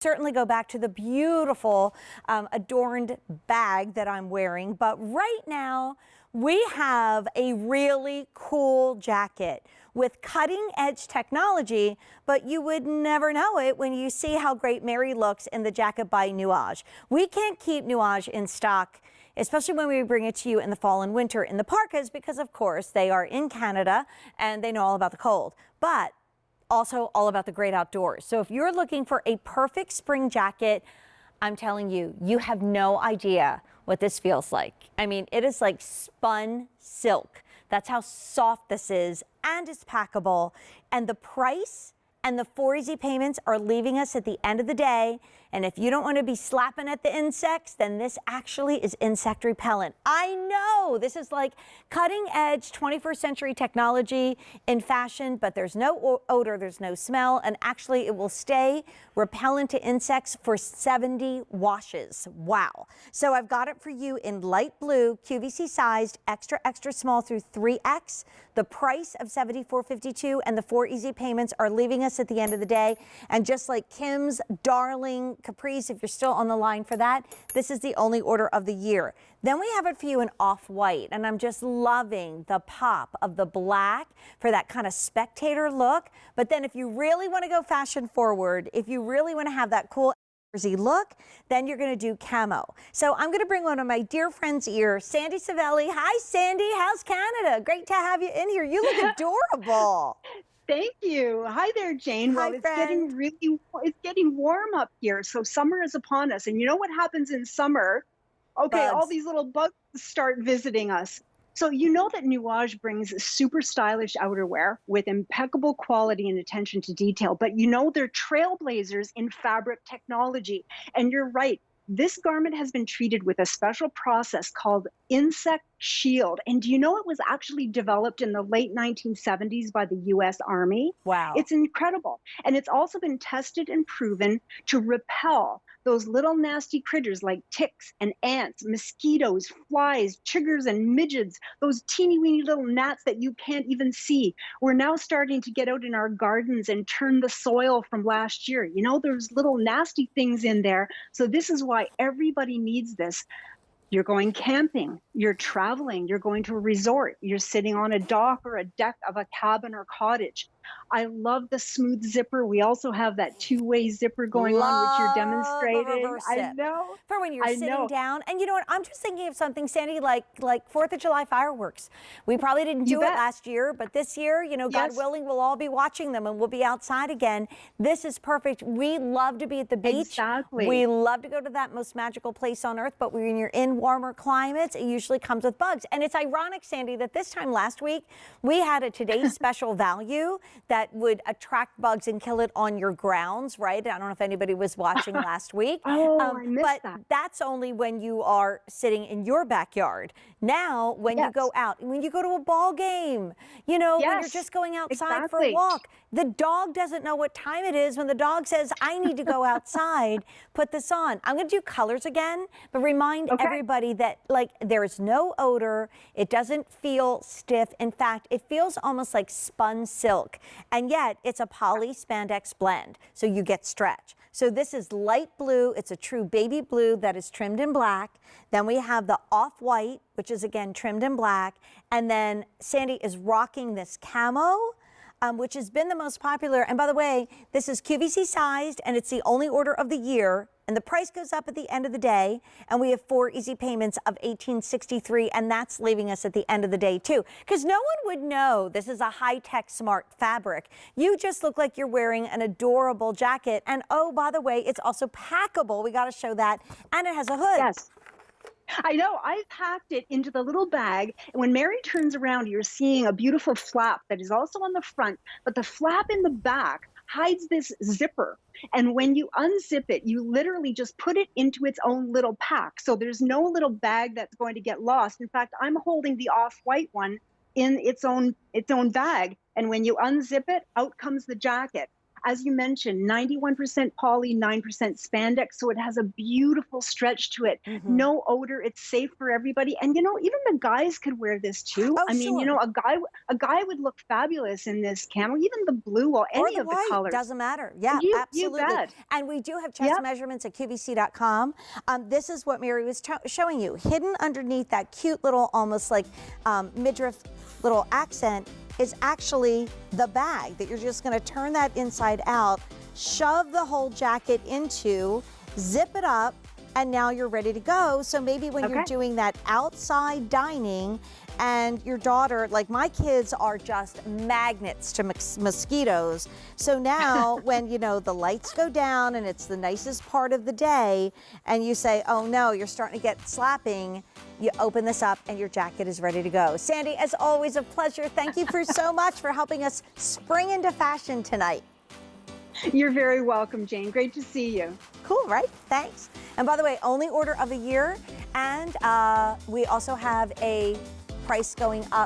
Certainly go back to the beautiful adorned bag that I'm wearing, but right now we have a really cool jacket with cutting edge technology, but you would never know it when you see how great Mary looks in the jacket by Nuage. We can't keep Nuage in stock, especially when we bring it to you in the fall and winter in the parkas, because of course they are in Canada and they know all about the cold. But also all about the great outdoors. So if you're looking for a perfect spring jacket, I'm telling you, you have no idea what this feels like. I mean, it is like spun silk. That's how soft this is, and it's packable. And the price and the 4 easy payments are leaving us at the end of the day. And if you don't want to be slapping at the insects, then this actually is insect repellent. I know this is like cutting edge 21st century technology in fashion, but there's no odor, there's no smell, and actually it will stay repellent to insects for 70 washes. Wow. So I've got it for you in light blue, QVC sized, extra, extra small through 3X. The price of $74.52 and the 4 easy payments are leaving us at the end of the day. And just like Kim's darling capris, if you're still on the line for that, this is the only order of the year. Then we have it for you in off-white, and I'm just loving the pop of the black for that kind of spectator look. But then if you really want to go fashion forward, if you really want to have that cool Jersey look, then you're going to do camo. So I'm going to bring one of my dear friends here, Sandy Savelli. Hi, Sandy. How's Canada? Great to have you in here. You look adorable. Thank you. Hi there, Jane. Hi, Well, it's getting warm up here. So summer is upon us. And you know what happens in summer? Okay, all Bugs. these little bugs start visiting us. So you know that Nuage brings super stylish outerwear with impeccable quality and attention to detail, but you know they're trailblazers in fabric technology. And you're right. This garment has been treated with a special process called insect shield. And do you know it was actually developed in the late 1970s by the US Army? Wow. It's incredible. And it's also been tested and proven to repel those little nasty critters like ticks and ants, mosquitoes, flies, chiggers, and midges, those teeny weeny little gnats that you can't even see. We're now starting to get out in our gardens and turn the soil from last year. You know, there's little nasty things in there. So this is why everybody needs this. You're going camping, you're traveling, you're going to a resort, you're sitting on a dock or a deck of a cabin or cottage. I love the smooth zipper. We also have that two-way zipper going on, which you're demonstrating. I know. For when you're sitting down. And you know what? I'm just thinking of something, Sandy, like 4th of July fireworks. We probably didn't do it last year, but this year, you know, God willing, we'll all be watching them and we'll be outside again. This is perfect. We love to be at the beach. Exactly. We love to go to that most magical place on earth, but when you're in warmer climates, it usually comes with bugs. And it's ironic, Sandy, that this time last week, we had a today's special value that would attract bugs and kill it on your grounds, right? I don't know if anybody was watching last week. I missed but that. that's only when you are sitting in your backyard. Now, when you go out, when you go to a ball game, you know, when you're just going outside for a walk, the dog doesn't know what time it is. When the dog says, I need to go outside, put this on. I'm going to do colors again, but remind everybody that, like, there's no odor. It doesn't feel stiff. In fact, it feels almost like spun silk. And yet, it's a poly spandex blend, so you get stretch. So this is light blue. It's a true baby blue that is trimmed in black. Then we have the off-white, which is, again, trimmed in black. And then Sandy is rocking this camo, which has been the most popular. And by the way, this is QVC sized, and it's the only order of the year. And the price goes up at the end of the day. And we have 4 easy payments of $18.63, and that's leaving us at the end of the day, too. Because no one would know this is a high-tech smart fabric. You just look like you're wearing an adorable jacket. And oh, by the way, it's also packable. We got to show that. And it has a hood. Yes. I know. I packed it into the little bag. And when Mary turns around, you're seeing a beautiful flap that is also on the front. But the flap in the back hides this zipper. And when you unzip it, you literally just put it into its own little pack. So there's no little bag that's going to get lost. In fact, I'm holding the off-white one in its own bag. And when you unzip it, out comes the jacket. as you mentioned, 91% poly, 9% spandex. So it has a beautiful stretch to it. No odor. It's safe for everybody. And you know, even the guys could wear this too. Oh, I mean, you sure. know, a guy would look fabulous in this camo, even the blue or any the of the white, colors. doesn't matter. Yeah, You absolutely. bet. And we do have chest measurements at QVC.com. This is what Mary was showing you. Hidden underneath that cute little, almost like midriff little accent is actually the bag that you're just going to turn that inside out, shove the whole jacket into, zip it up, and now you're ready to go. So maybe when you're doing that outside dining and your daughter, like my kids are just magnets to mosquitoes. So now when, you know, the lights go down and it's the nicest part of the day and you say, oh no, you're starting to get slapping, you open this up and your jacket is ready to go. Sandy, as always, a pleasure. Thank you for so much for helping us spring into fashion tonight. You're very welcome, Jane. Great to see you. Cool, right? Thanks. And by the way, only order of a year. And we also have a price going up